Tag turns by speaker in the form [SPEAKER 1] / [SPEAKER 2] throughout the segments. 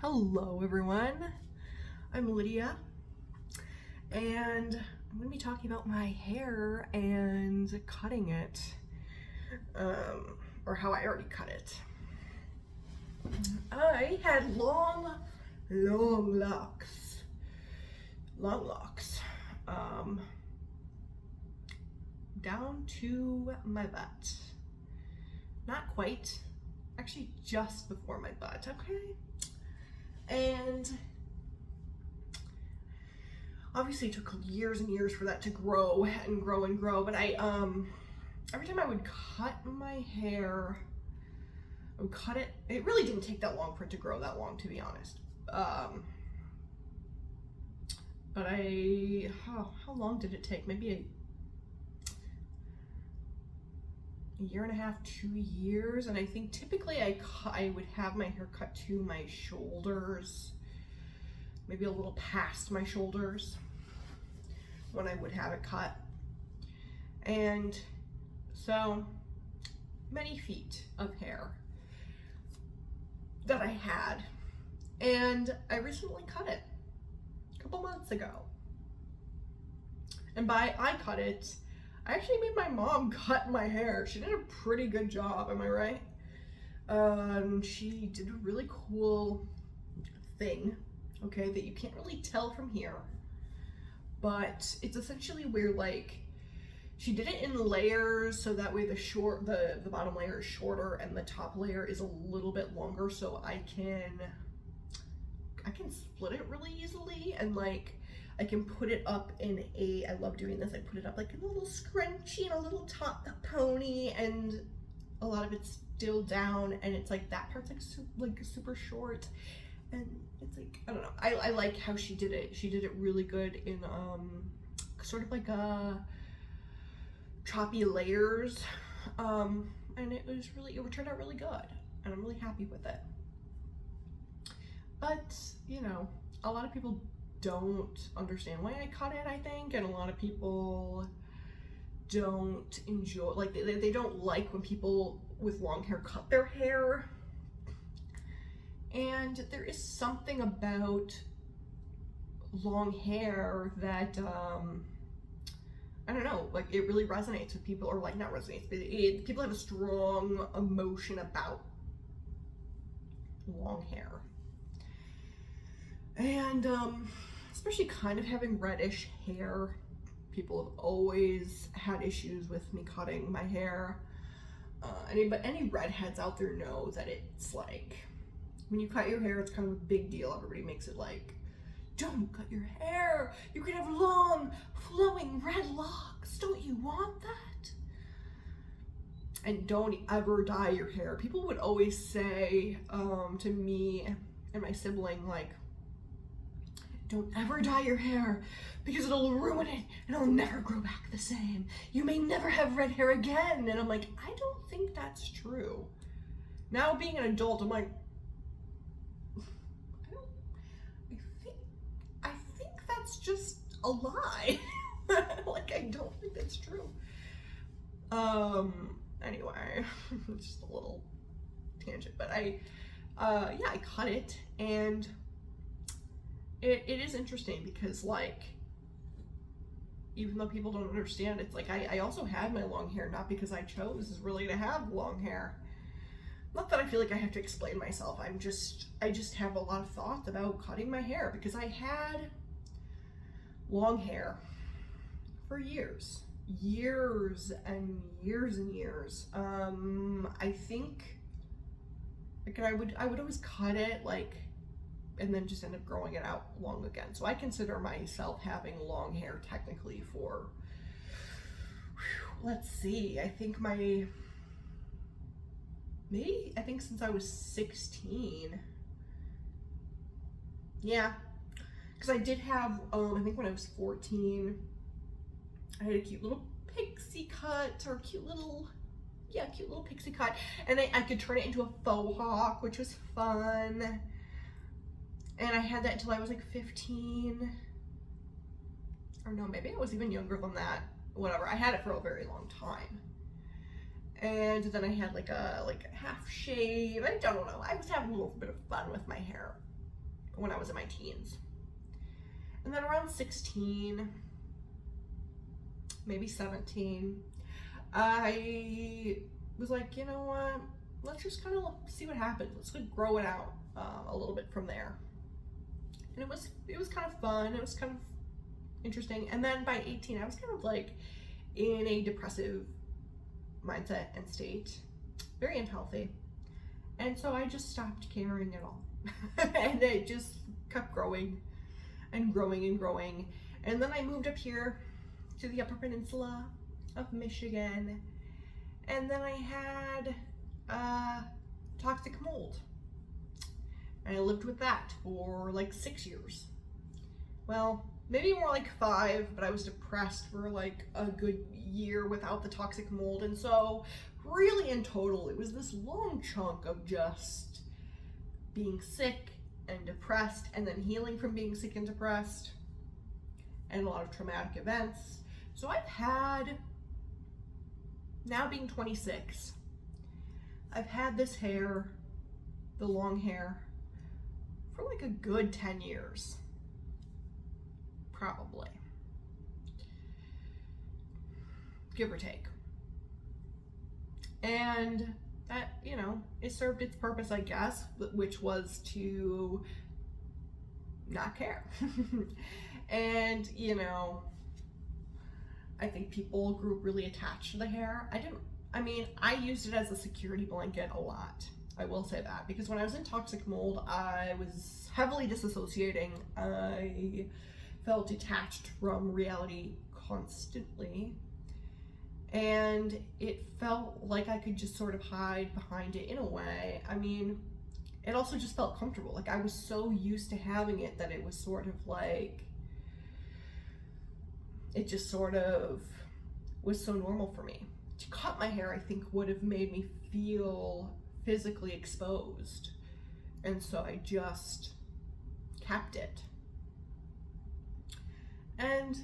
[SPEAKER 1] Hello everyone, I'm Lydia and I'm going to be talking about my hair and cutting it, or how I already cut it. I had long locks, down to my butt. Not quite, actually just before my butt, okay? And obviously it took years and years for that to grow and grow and grow, but I every time I would cut my hair, I would cut it. It really didn't take that long for it to grow that long, to be honest. But how long did it take? Maybe a year and a half, 2 years. And I think typically I would have my hair cut to my shoulders, maybe a little past my shoulders when I would have it cut. And so many feet of hair that I had, and I recently cut it a couple months ago. And by I cut it, I actually made my mom cut my hair. She did a pretty good job, am I right? She did a really cool thing, okay, that you can't really tell from here. But it's essentially where, like, she did it in layers, so that way the bottom layer is shorter and the top layer is a little bit longer, so I can split it really easily, and like I can put it up in I love doing this, I put it up like in a little scrunchie and a little top pony, and a lot of it's still down, and it's like that part's like super short, and it's like, I don't know, I like how she did it. She did it really good in sort of like a choppy layers, and it turned out really good, and I'm really happy with it. But you know, a lot of people don't understand why I cut it, I think, and a lot of people don't enjoy, like they don't like when people with long hair cut their hair. And there is something about long hair that I don't know, like it really resonates with people, or like not resonates, but people have a strong emotion about long hair. And especially kind of having reddish hair, people have always had issues with me cutting my hair. Any redheads out there know that it's like, when you cut your hair, it's kind of a big deal. Everybody makes it like, don't cut your hair, you can have long flowing red locks, don't you want that? And don't ever dye your hair. People would always say to me and my sibling, like, don't ever dye your hair because it'll ruin it and it'll never grow back the same. You may never have red hair again. And I'm like, I don't think that's true. Now being an adult, I'm like, I think that's just a lie. Like, I don't think that's true. Anyway, just a little tangent, but yeah, I cut it, and it is interesting because, like, even though people don't understand, it's like I also had my long hair not because I chose really to have long hair. Not that I feel like I have to explain myself. I just have a lot of thoughts about cutting my hair because I had long hair for years and years and years. I think, like, I would always cut it, like, and then just end up growing it out long again. So I consider myself having long hair technically for, let's see, I think since I was 16. Yeah, because I did have, I think when I was 14, I had a cute little pixie cut, or cute little pixie cut, and I could turn it into a faux hawk, which was fun. And I had that until I was like 15. Or no, maybe I was even younger than that. Whatever, I had it for a very long time. And then I had like a half shave. I don't know, I was having a little bit of fun with my hair. when I was in my teens. And then around 16, maybe 17, I was like, you know what, let's just kind of see what happens. Let's grow it out a little bit from there. And it was kind of fun. It was kind of interesting. And then by 18, I was kind of like in a depressive mindset and state, very unhealthy. And so I just stopped caring at all. And it just kept growing and growing and growing. And then I moved up here to the Upper Peninsula of Michigan. And then I had toxic mold. And I lived with that for like 6 years. Well, maybe more like 5, but I was depressed for like a good year without the toxic mold. And so really in total, it was this long chunk of just being sick and depressed, and then healing from being sick and depressed, and a lot of traumatic events. So I've had, now being 26, I've had this hair, the long hair, for like a good 10 years, probably, give or take. And that, you know, it served its purpose, I guess, which was to not care. And, you know, I think people grew really attached to the hair. I used it as a security blanket a lot. I will say that, because when I was in toxic mold, I was heavily disassociating. I felt detached from reality constantly. And it felt like I could just sort of hide behind it in a way. I mean, it also just felt comfortable. Like I was so used to having it that it was sort of like, it just sort of was so normal for me. To cut my hair, I think, would have made me feel physically exposed. And so I just kept it. And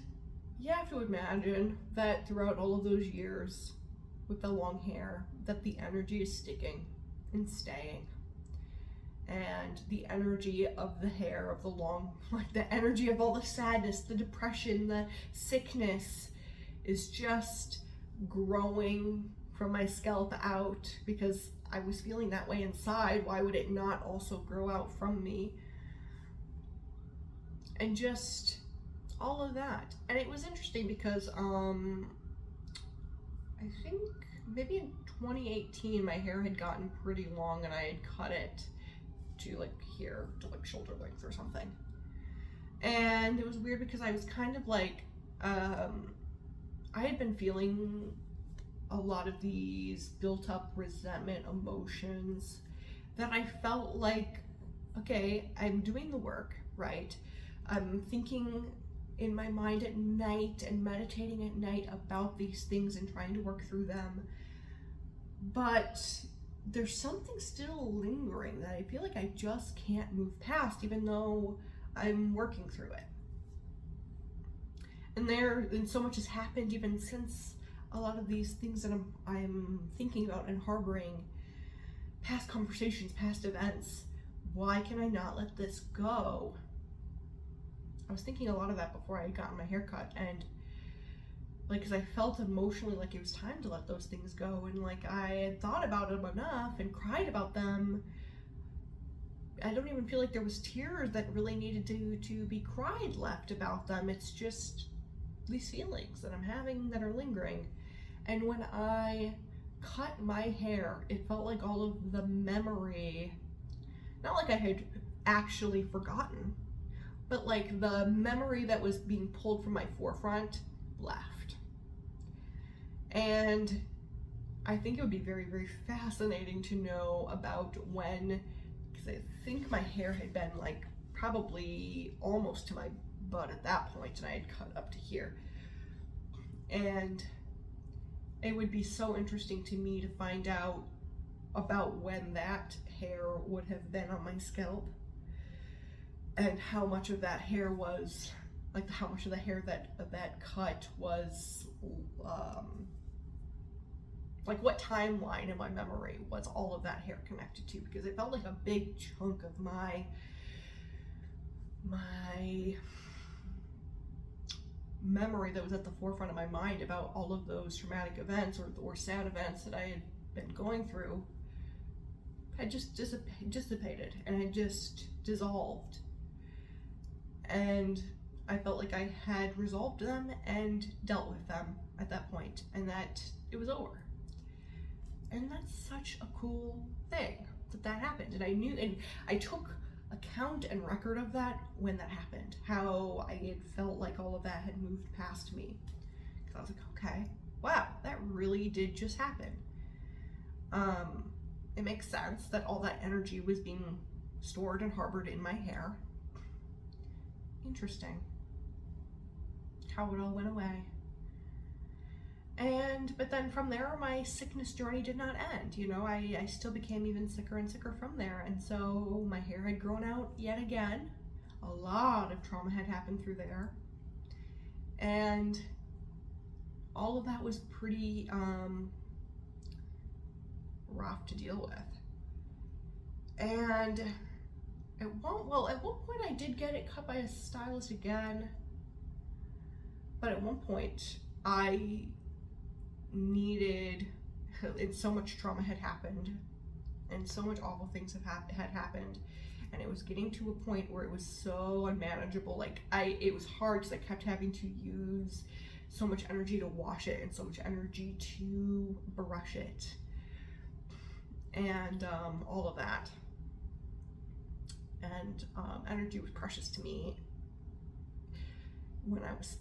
[SPEAKER 1] you have to imagine that throughout all of those years with the long hair, that the energy is sticking and staying. And the energy of the hair, of the long, like the energy of all the sadness, the depression, the sickness is just growing from my scalp out, because I was feeling that way inside. Why would it not also grow out from me? And just all of that. And it was interesting because I think maybe in 2018 my hair had gotten pretty long, and I had cut it to like here, to like shoulder length or something. And it was weird because I was kind of like I had been feeling a lot of these built up resentment emotions that I felt like, okay, I'm doing the work, right? I'm thinking in my mind at night and meditating at night about these things and trying to work through them. But there's something still lingering that I feel like I just can't move past, even though I'm working through it. And so much has happened even since a lot of these things that I'm thinking about and harboring, past conversations, past events. Why can I not let this go? I was thinking a lot of that before I had gotten my hair cut, and like, because I felt emotionally like it was time to let those things go, and like I had thought about them enough and cried about them. I don't even feel like there was tears that really needed to be cried left about them. It's just these feelings that I'm having that are lingering. And when I cut my hair, it felt like all of the memory, not like I had actually forgotten, but like the memory that was being pulled from my forefront left. And I think it would be very, very fascinating to know about when, because I think my hair had been like probably almost to my butt at that point, and I had cut up to here. And it would be so interesting to me to find out about when that hair would have been on my scalp, and how much of that hair was, like how much of the hair that cut was, like what timeline in my memory was all of that hair connected to, because it felt like a big chunk of my the memory that was at the forefront of my mind about all of those traumatic events or sad events that I had been going through had just dissipated and had just dissolved. And I felt like I had resolved them and dealt with them at that point, and that it was over. And that's such a cool thing that happened. And I knew, and I took account and record of that when that happened, how I had felt like all of that had moved past me. Because I was like, okay, wow, that really did just happen. It makes sense that all that energy was being stored and harbored in my hair. Interesting how it all went away. But then from there, my sickness journey did not end. You know, I still became even sicker and sicker from there. And so my hair had grown out yet again. A lot of trauma had happened through there. And all of that was pretty rough to deal with. And at one point I did get it cut by a stylist again. But at one point I needed, and so much trauma had happened and so much awful things had happened, and it was getting to a point where it was so unmanageable. Like it was hard because I kept having to use so much energy to wash it and so much energy to brush it and all of that. And energy was precious to me when I was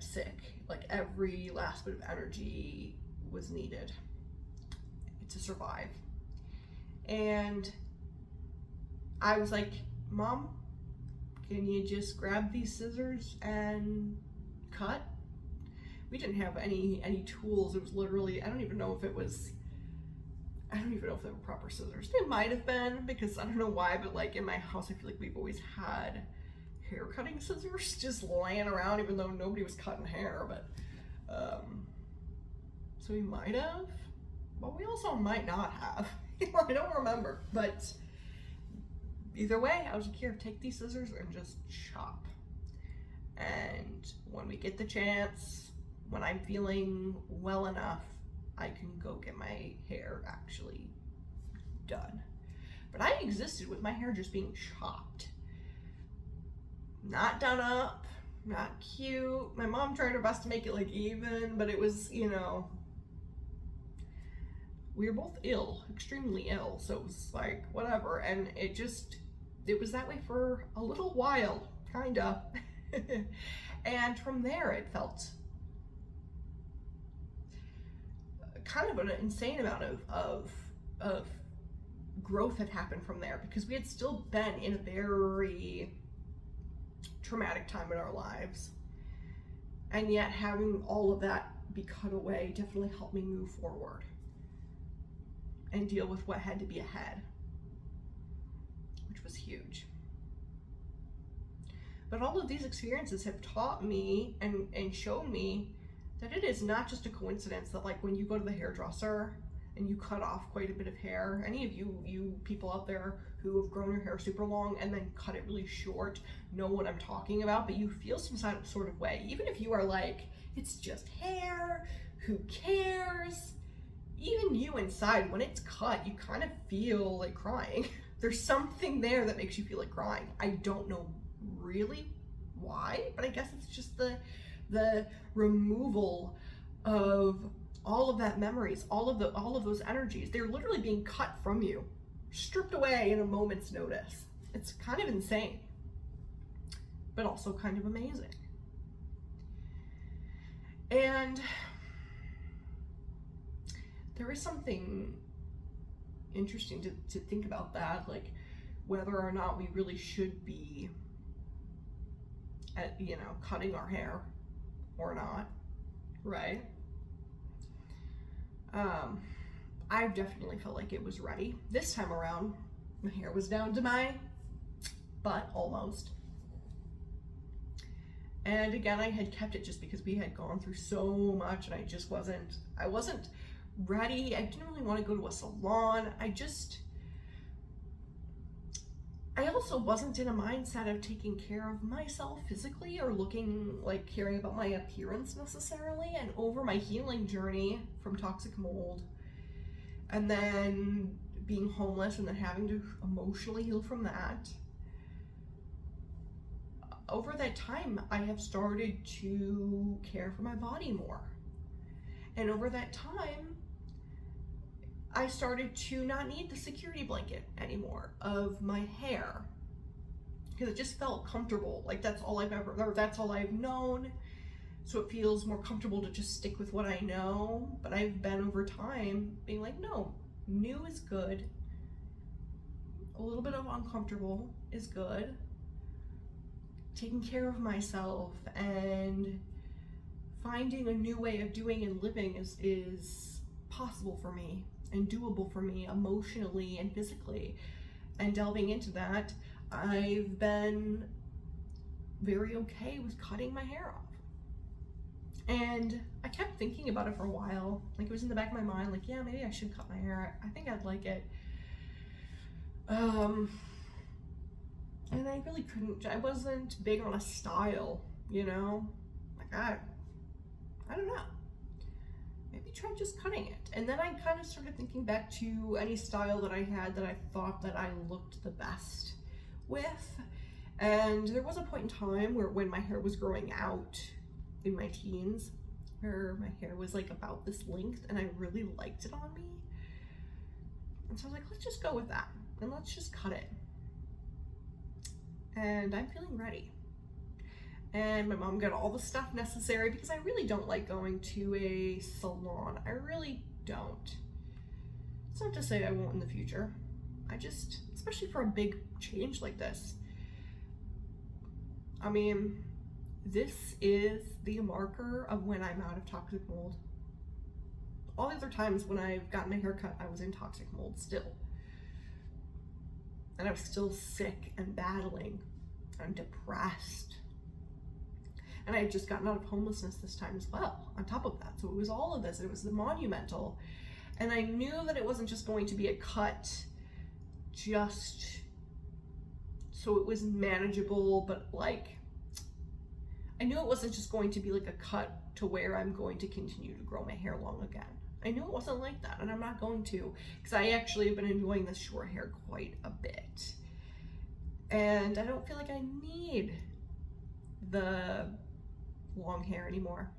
[SPEAKER 1] sick. Like every last bit of energy was needed to survive. And I was like, Mom, can you just grab these scissors and cut? We didn't have any tools. It was literally, I don't even know if they were proper scissors. They might have been, because I don't know why, but like in my house I feel like we've always had hair cutting scissors just laying around, even though nobody was cutting hair. But so we might have, but we also might not have. I don't remember, but either way, I was like, here, take these scissors and just chop. And when we get the chance, when I'm feeling well enough, I can go get my hair actually done. But I existed with my hair just being chopped. Not done up, not cute. My mom tried her best to make it like even, but it was, you know, we were both ill, extremely ill. So it was like, whatever. And it was that way for a little while, kinda. And from there it felt kind of an insane amount of growth had happened from there, because we had still been in a very traumatic time in our lives, and yet having all of that be cut away definitely helped me move forward and deal with what had to be ahead, which was huge. But all of these experiences have taught me and shown me that it is not just a coincidence that, like, when you go to the hairdresser and you cut off quite a bit of hair, any of you people out there who have grown your hair super long and then cut it really short know what I'm talking about. But you feel some sort of way, even if you are like, it's just hair, who cares? Even you inside, when it's cut, you kind of feel like crying. There's something there that makes you feel like crying. I don't know really why, but I guess it's just the removal of all of that memories, all of those energies. They're literally being cut from you, stripped away in a moment's notice. It's kind of insane, but also kind of amazing. And there is something interesting to think about that, like whether or not we really should be cutting our hair or not, right? I definitely felt like it was ready. This time around, my hair was down to my butt almost. And again, I had kept it just because we had gone through so much, and I wasn't ready. I didn't really want to go to a salon. I also wasn't in a mindset of taking care of myself physically or looking like caring about my appearance necessarily. And over my healing journey from toxic mold, and then being homeless and then having to emotionally heal from that, over that time I have started to care for my body more. And over that time I started to not need the security blanket anymore of my hair, because it just felt comfortable. Like that's all I've known. So it feels more comfortable to just stick with what I know. But I've been over time being like, no, new is good. A little bit of uncomfortable is good. Taking care of myself and finding a new way of doing and living is possible for me and doable for me emotionally and physically. And delving into that, I've been very okay with cutting my hair off. And I kept thinking about it for a while. Like, it was in the back of my mind, like, yeah, maybe I should cut my hair. I think I'd like it. And I really couldn't. I wasn't big on a style, you know? Like, I don't know. Maybe try just cutting it. And then I kind of started thinking back to any style that I had that I thought that I looked the best with. And there was a point in time where when my hair was growing out in my teens, where my hair was like about this length and I really liked it on me. And so I was like, let's just go with that and let's just cut it. And I'm feeling ready. And my mom got all the stuff necessary, because I really don't like going to a salon. I really don't. It's not to say I won't in the future. I just, especially for a big change like this, I mean, this is the marker of when I'm out of toxic mold. All the other times when I've gotten my hair cut, I was in toxic mold still. And I was still sick and battling and depressed. And I had just gotten out of homelessness this time as well, on top of that. So it was all of this. It was the monumental. And I knew that it wasn't just going to be a cut just so it was manageable, but like, I knew it wasn't just going to be like a cut to where I'm going to continue to grow my hair long again. I knew it wasn't like that, and I'm not going to, because I actually have been enjoying this short hair quite a bit. And I don't feel like I need the long hair anymore.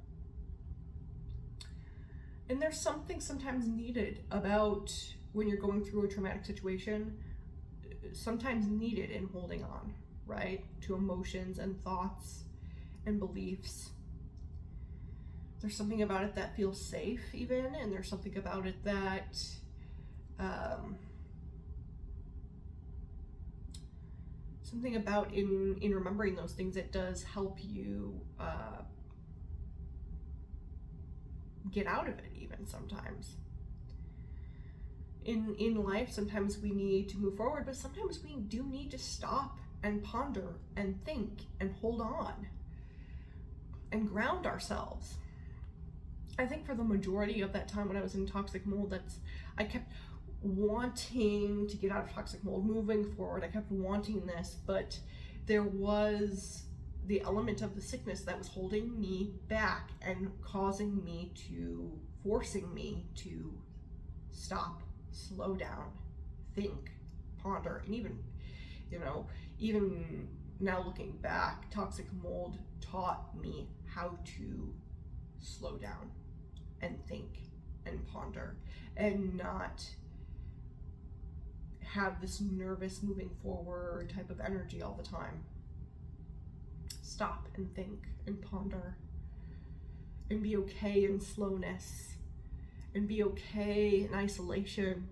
[SPEAKER 1] And there's something sometimes needed about when you're going through a traumatic situation, sometimes needed in holding on, right? To emotions and thoughts and beliefs. There's something about it that feels safe even, and there's something about it that something about in remembering those things, it does help you get out of it even sometimes. In life, sometimes we need to move forward, but sometimes we do need to stop and ponder and think and hold on and ground ourselves. I think for the majority of that time when I was in toxic mold, I kept wanting to get out of toxic mold, moving forward. I kept wanting this, but there was the element of the sickness that was holding me back and forcing me to stop, slow down, think, ponder, and even now looking back, toxic mold taught me how to slow down and think and ponder and not have this nervous moving forward type of energy all the time. Stop and think and ponder and be okay in slowness and be okay in isolation.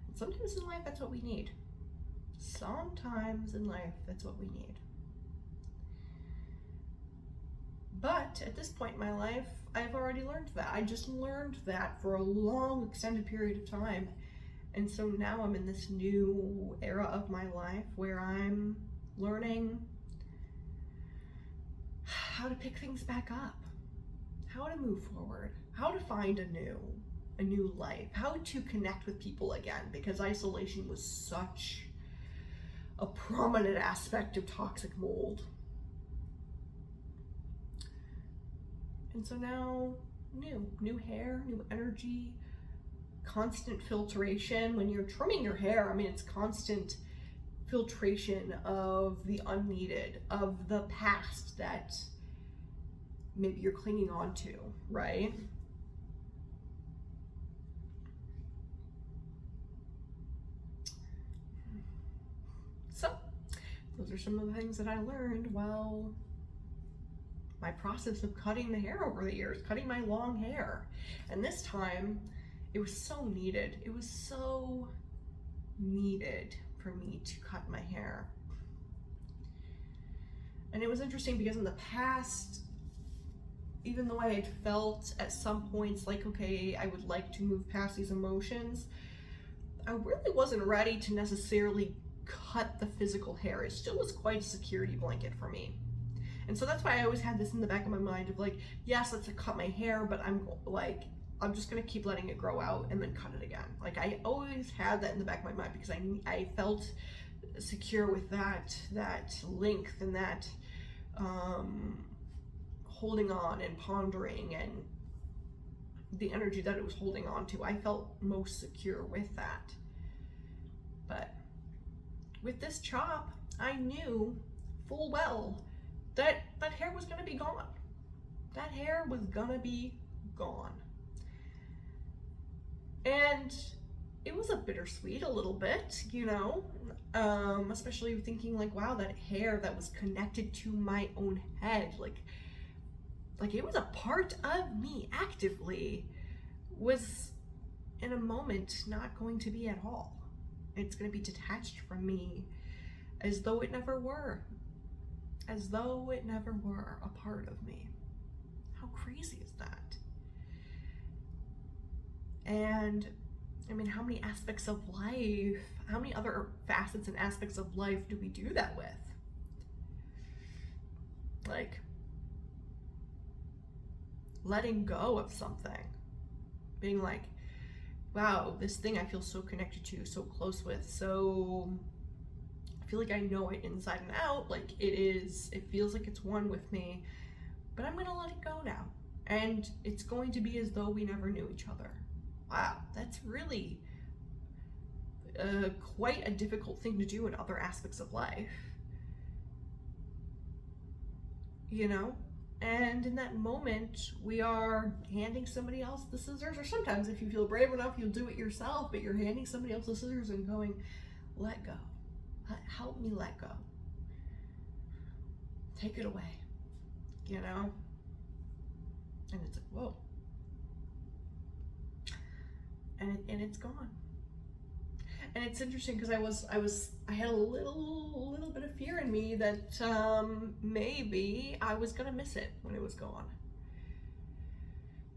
[SPEAKER 1] And sometimes in life, that's what we need. Sometimes in life, that's what we need. But at this point in my life, I've already learned that. I just learned that for a long, extended period of time. And so now I'm in this new era of my life where I'm learning how to pick things back up, how to move forward, how to find a new life, how to connect with people again, because isolation was such a prominent aspect of toxic mold. And so now, new hair, new energy, constant filtration. When you're trimming your hair, I mean, it's constant filtration of the unneeded, of the past that maybe you're clinging on to, right? So, those are some of the things that I learned while my process of cutting the hair over the years, cutting my long hair. And this time, it was so needed. It was so needed for me to cut my hair. And it was interesting because in the past, even though I had felt at some points like, okay, I would like to move past these emotions, I really wasn't ready to necessarily cut the physical hair. It still was quite a security blanket for me. And so that's why I always had this in the back of my mind of like, yes, let's cut my hair, but I'm just gonna keep letting it grow out and then cut it again. Like, I always had that in the back of my mind because I felt secure with that length and that holding on and pondering and the energy that it was holding on to. I felt most secure with that. But with this chop, I knew full well that hair was gonna be gone. That hair was gonna be gone. And it was a bittersweet a little bit, you know, especially thinking like, wow, that hair that was connected to my own head, like it was a part of me actively, was in a moment not going to be at all. It's going to be detached from me as though it never were, as though it never were a part of me. How crazy is that? And I mean, how many aspects of life, how many other facets and aspects of life do we do that with? Like, letting go of something, being like, wow, this thing I feel so connected to, so close with, so I feel like I know it inside and out, like it feels like it's one with me, but I'm gonna let it go now. And it's going to be as though we never knew each other. Wow, that's really quite a difficult thing to do in other aspects of life, you know? And in that moment, we are handing somebody else the scissors, or sometimes if you feel brave enough, you'll do it yourself, but you're handing somebody else the scissors and going, let go. Help me let go. Take it away, you know? And it's like, whoa. And it's gone. And it's interesting because I had a little bit of fear in me that maybe I was gonna miss it when it was gone.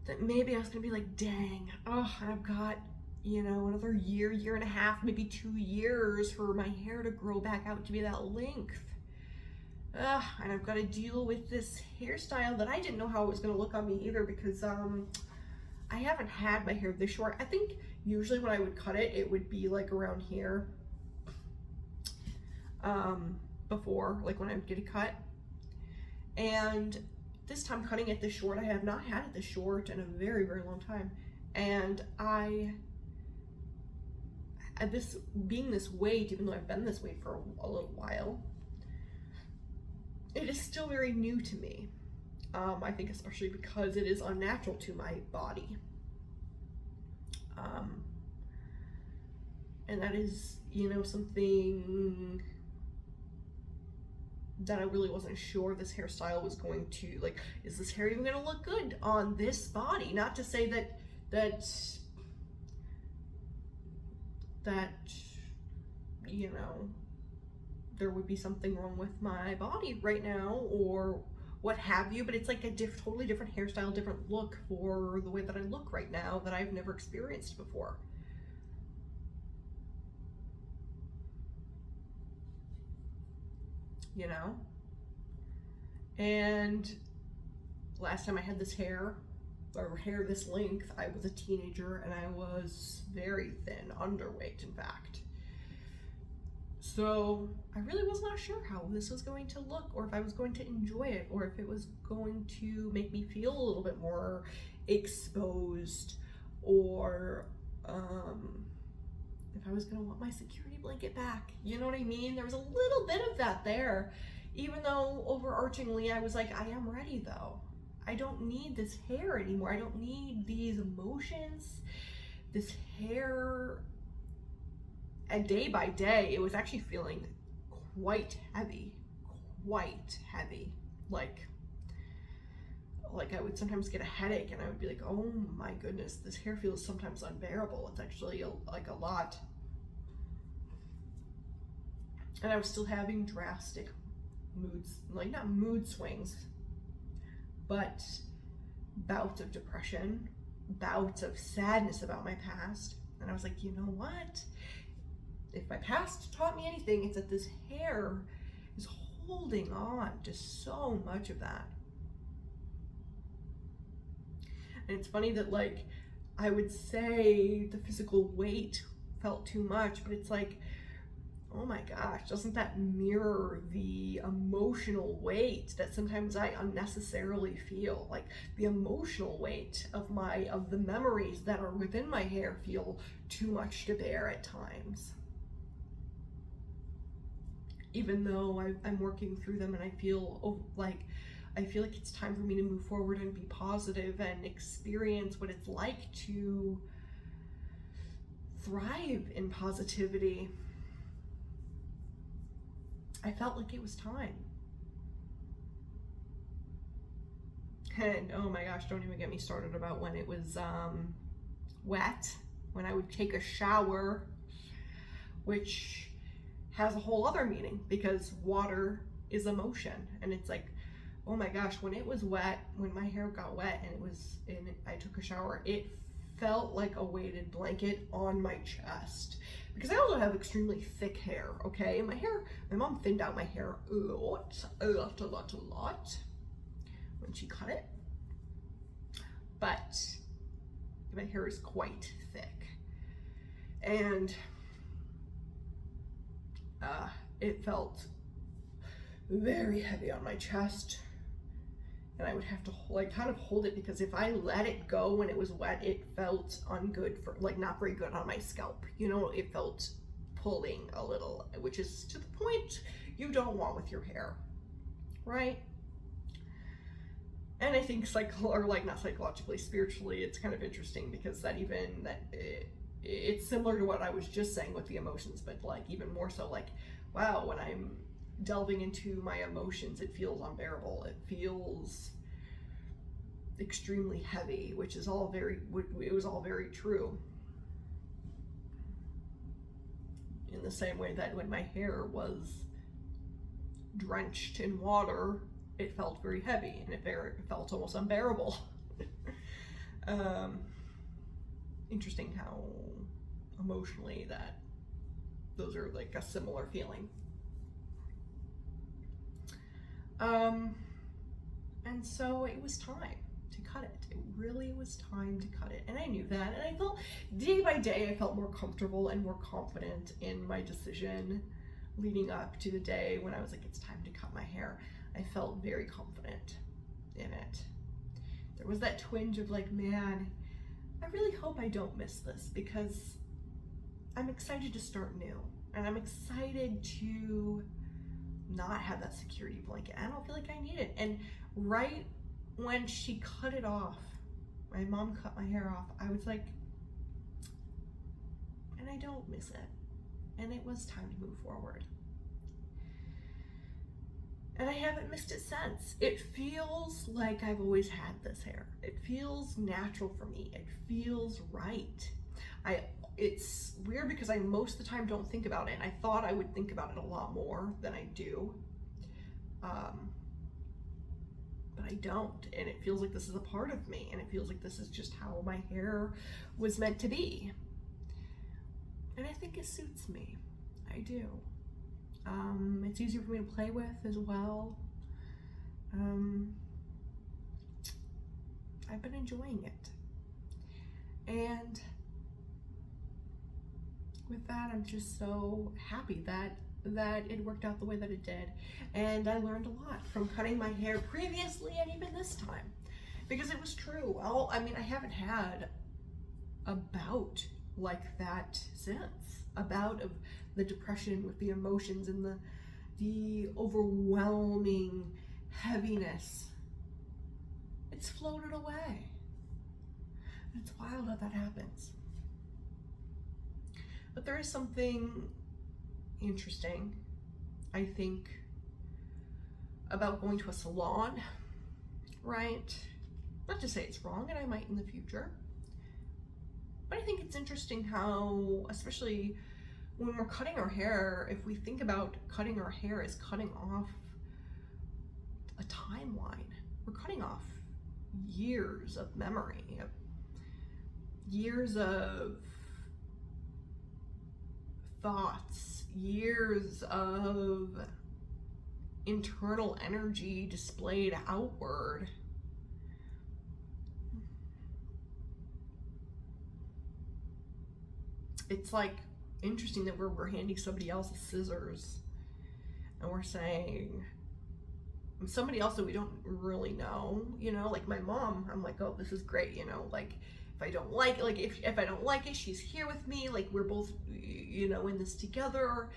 [SPEAKER 1] That maybe I was gonna be like, dang, oh, and I've got, you know, another year and a half, maybe 2 years for my hair to grow back out to be that length. And I've got to deal with this hairstyle that I didn't know how it was gonna look on me either, because I haven't had my hair this short. I think usually when I would cut it, it would be like around here before, like when I would get it cut. And this time cutting it this short, I have not had it this short in a very, very long time. And this being this weight, even though I've been this weight for a little while, it is still very new to me. I think especially because it is unnatural to my body. And that is, you know, something that I really wasn't sure this hairstyle was going to, like, is this hair even gonna look good on this body? Not to say that you know, there would be something wrong with my body right now or what have you, but it's like a totally different hairstyle, different look for the way that I look right now that I've never experienced before. You know? And last time I had this hair, or hair this length, I was a teenager and I was very thin, underweight in fact. So I really was not sure how this was going to look, or if I was going to enjoy it, or if it was going to make me feel a little bit more exposed, or if I was going to want my security blanket back. You know what I mean? There was a little bit of that there, even though overarchingly I was like, I am ready though. I don't need this hair anymore. I don't need these emotions, this hair. And day by day, it was actually feeling quite heavy, quite heavy. Like I would sometimes get a headache and I would be like, oh my goodness, this hair feels sometimes unbearable. It's actually like a lot. And I was still having drastic moods, like not mood swings, but bouts of depression, bouts of sadness about my past. And I was like, you know what? If my past taught me anything, it's that this hair is holding on to so much of that. And it's funny that, like, I would say the physical weight felt too much, but it's like, oh my gosh, doesn't that mirror the emotional weight that sometimes I unnecessarily feel? Like the emotional weight of the memories that are within my hair feel too much to bear at times. Even though I'm working through them and I feel like it's time for me to move forward and be positive and experience what it's like to thrive in positivity. I felt like it was time. And oh my gosh, don't even get me started about when it was wet, when I would take a shower, which has a whole other meaning because water is emotion. And it's like, oh my gosh, when it was wet, when my hair got wet and I took a shower, it felt like a weighted blanket on my chest. Because I also have extremely thick hair, okay? My mom thinned out my hair a lot when she cut it. But my hair is quite thick. And it felt very heavy on my chest. And I would have to kind of hold it because if I let it go when it was wet, it felt ungood not very good on my scalp. You know, it felt pulling a little, which is to the point you don't want with your hair, right? And I think not psychologically, spiritually, it's kind of interesting because it's similar to what I was just saying with the emotions, but even more so wow, when I'm delving into my emotions, it feels unbearable. It feels extremely heavy, which is it was all very true. In the same way that when my hair was drenched in water, it felt very heavy and it felt almost unbearable. Interesting how emotionally those are like a similar feeling. And so it was time to cut it. It really was time to cut it. And I knew that. And I felt day by day, I felt more comfortable and more confident in my decision leading up to the day when I was like, it's time to cut my hair. I felt very confident in it. There was that twinge of man, I really hope I don't miss this because I'm excited to start new. And I'm excited to not have that security blanket. I don't feel like I need it. And right when she cut it off, my mom cut my hair off, I was like, and I don't miss it. And it was time to move forward. And I haven't missed it since. It feels like I've always had this hair. It feels natural for me. It feels right. It's weird because I most of the time don't think about it. And I thought I would think about it a lot more than I do. But I don't. And it feels like this is a part of me. And it feels like this is just how my hair was meant to be. And I think it suits me. I do. It's easier for me to play with as well. I've been enjoying it. And with that, I'm just so happy that that it worked out the way that it did. And I learned a lot from cutting my hair previously and even this time, because it was true. Well, I mean, I haven't had a bout like that since. A bout of the depression with the emotions and the overwhelming heaviness. It's floated away. It's wild how that happens. But there is something interesting, I think, about going to a salon, right? Not to say it's wrong, and I might in the future, but I think it's interesting how, especially when we're cutting our hair, if we think about cutting our hair as cutting off a timeline, we're cutting off years of memory, years of thoughts, years of internal energy displayed outward. It's like interesting that we're handing somebody else scissors and we're saying, somebody else that we don't really know, you know, like my mom, I'm like, oh, this is great, you know, like if I don't like it, like if I don't like it, she's here with me, like we're both, you know, in this together.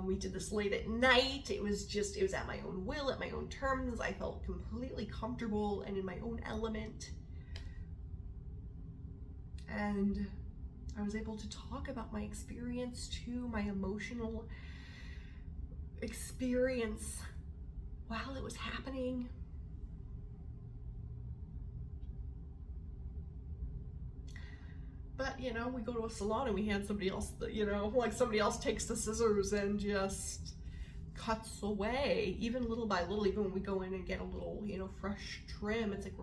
[SPEAKER 1] We did this late at night. It was at my own will, at my own terms. I felt completely comfortable and in my own element. And I was able to talk about my experience too, my emotional experience while it was happening. But, you know, we go to a salon and we hand somebody else, you know, like somebody else takes the scissors and just cuts away, even little by little. Even when we go in and get a little, you know, fresh trim, it's like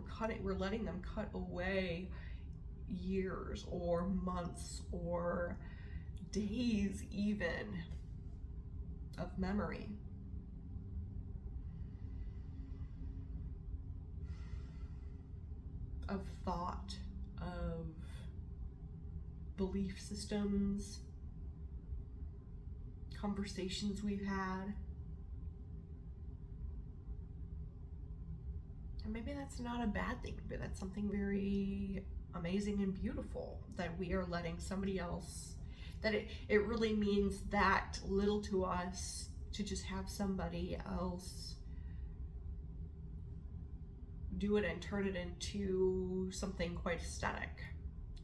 [SPEAKER 1] we're letting them cut away years or months or days even of memory. Of thought, of belief systems, conversations we've had. And maybe that's not a bad thing, but that's something very amazing and beautiful, that we are letting somebody else, that it really means that little to us to just have somebody else do it and turn it into something quite aesthetic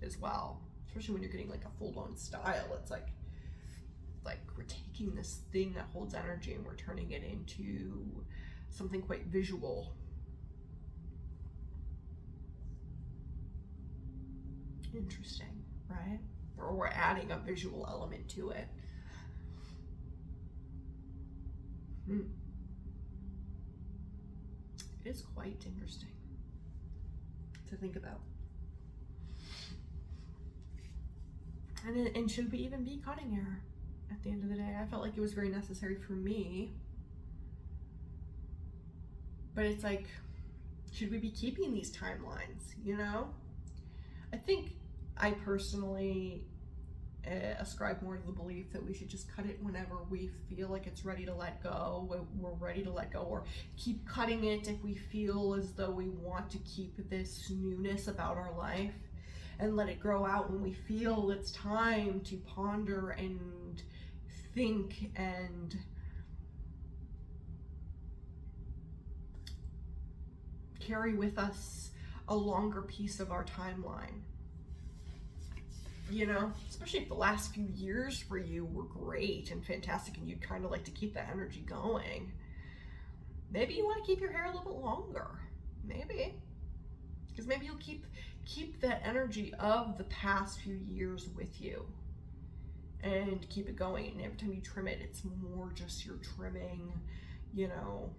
[SPEAKER 1] as well. Especially when you're getting like a full-blown style, it's like we're taking this thing that holds energy and we're turning it into something quite visual. Interesting, right? Or we're adding a visual element to it. It is quite interesting to think about. And should we even be cutting hair at the end of the day? I felt like it was very necessary for me. But it's like, should we be keeping these timelines, you know? I think I personally ascribe more to the belief that we should just cut it whenever we feel like it's ready to let go, we're ready to let go, or keep cutting it if we feel as though we want to keep this newness about our life, and let it grow out when we feel it's time to ponder and think and carry with us a longer piece of our timeline. You know, especially if the last few years for you were great and fantastic and you'd kind of like to keep that energy going. Maybe you want to keep your hair a little bit longer. Maybe. Because maybe you'll keep that energy of the past few years with you and keep it going. And every time you trim it, it's more just you're trimming, you know,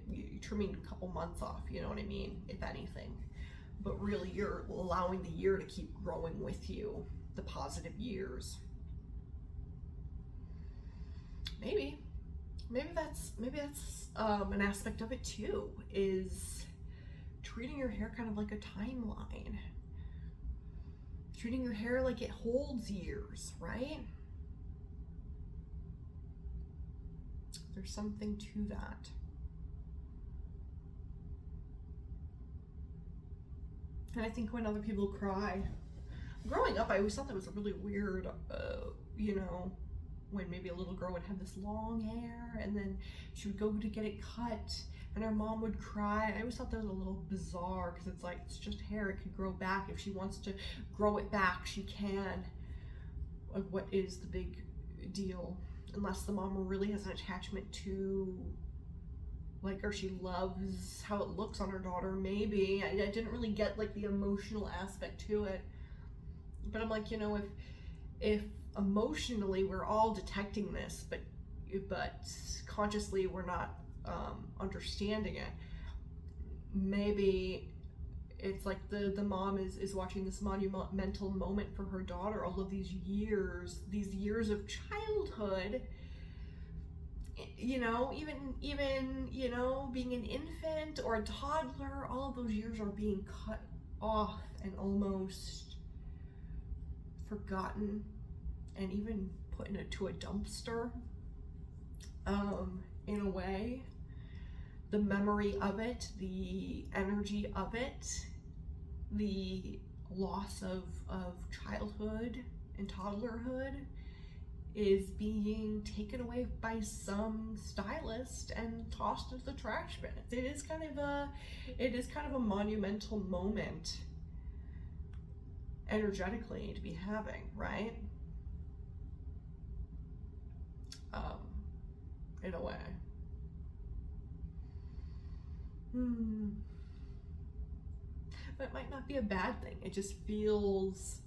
[SPEAKER 1] you're trimming a couple months off, you know what I mean, if anything. But really you're allowing the year to keep growing with you, the positive years. Maybe that's an aspect of it too, is treating your hair kind of like a timeline. Treating your hair like it holds years, right? There's something to that. And I think when other people cry, growing up, I always thought that was really weird, you know, when maybe a little girl would have this long hair and then she would go to get it cut and her mom would cry. I always thought that was a little bizarre because it's like, it's just hair, it could grow back. If she wants to grow it back, she can. Like, what is the big deal? Unless the mom really has an attachment to, like, or she loves how it looks on her daughter, maybe. I didn't really get like the emotional aspect to it. But I'm like, you know, if emotionally we're all detecting this, but consciously we're not understanding it, maybe it's like the mom is watching this monumental moment for her daughter, all of these years of childhood, you know, even you know, being an infant or a toddler, all of those years are being cut off and almost forgotten and even put into a dumpster, in a way. The memory of it, the energy of it, the loss of childhood and toddlerhood is being taken away by some stylist and tossed into the trash bin. It is kind of a monumental moment energetically to be having, right? In a way. But it might not be a bad thing. It just feels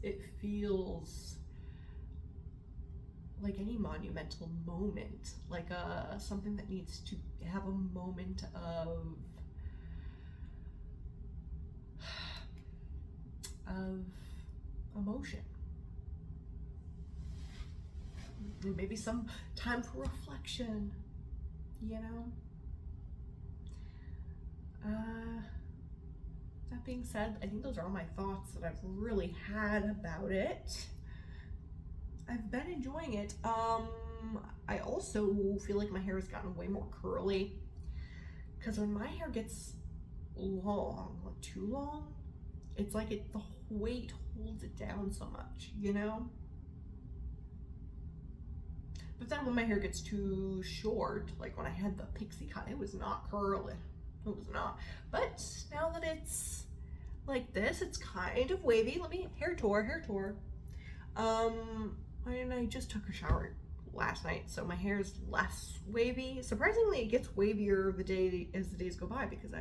[SPEAKER 1] like any monumental moment, like something that needs to have a moment of emotion. And maybe some time for reflection, you know? That being said, I think those are all my thoughts that I've really had about it. I've been enjoying it. I also feel like my hair has gotten way more curly, because when my hair gets long, like too long, it's like the weight holds it down so much, you know? But then when my hair gets too short, like when I had the pixie cut, it was not curly. It was not. But now that it's like this, it's kind of wavy. Hair tour. And I just took a shower last night, so my hair is less wavy. Surprisingly, it gets wavier as the days go by, because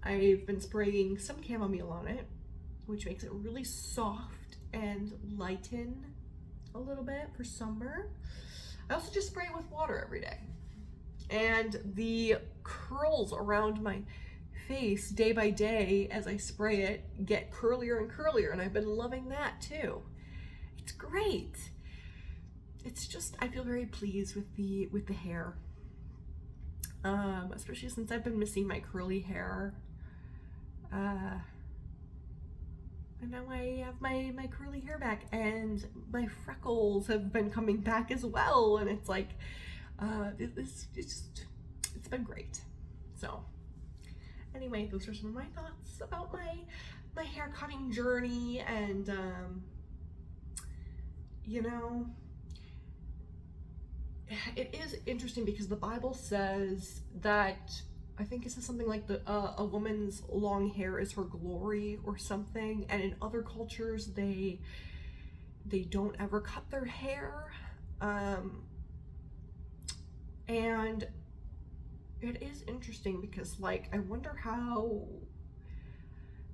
[SPEAKER 1] I've been spraying some chamomile on it, which makes it really soft and lighten a little bit for summer. I also just spray it with water every day. And the curls around my face day by day as I spray it get curlier and curlier, and I've been loving that too. It's great. It's just, I feel very pleased with the hair, especially since I've been missing my curly hair. And now I have my curly hair back, and my freckles have been coming back as well, and it's like it's been great. So anyway, those are some of my thoughts about my hair cutting journey. And you know, it is interesting because the Bible says that, I think it says something like a woman's long hair is her glory or something, and in other cultures they don't ever cut their hair, and it is interesting because, like, I wonder how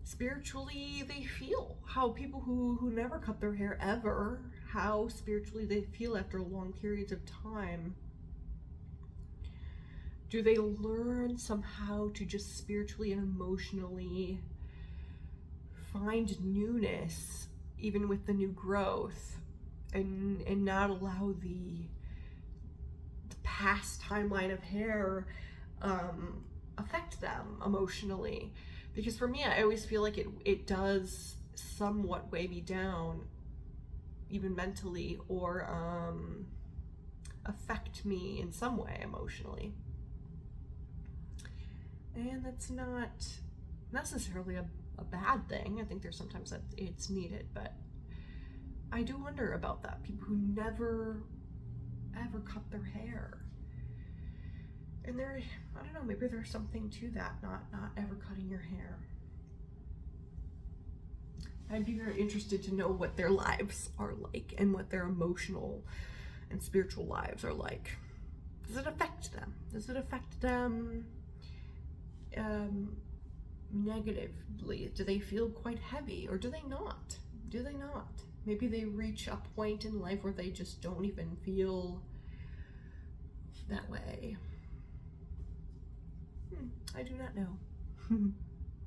[SPEAKER 1] spiritually they feel, how people who never cut their hair ever, how spiritually they feel after long periods of time. Do they learn somehow to just spiritually and emotionally find newness even with the new growth, and not allow the past timeline of hair affect them emotionally? Because for me, I always feel like it does somewhat weigh me down, even mentally or affect me in some way emotionally. And that's not necessarily a bad thing. I think there's sometimes that it's needed, but I do wonder about that. People who never ever cut their hair. And I don't know, maybe there's something to that, not ever cutting your hair. I'd be very interested to know what their lives are like and what their emotional and spiritual lives are like. Does it affect them? Does it affect them negatively? Do they feel quite heavy, or do they not? Do they not? Maybe they reach a point in life where they just don't even feel that way. I do not know.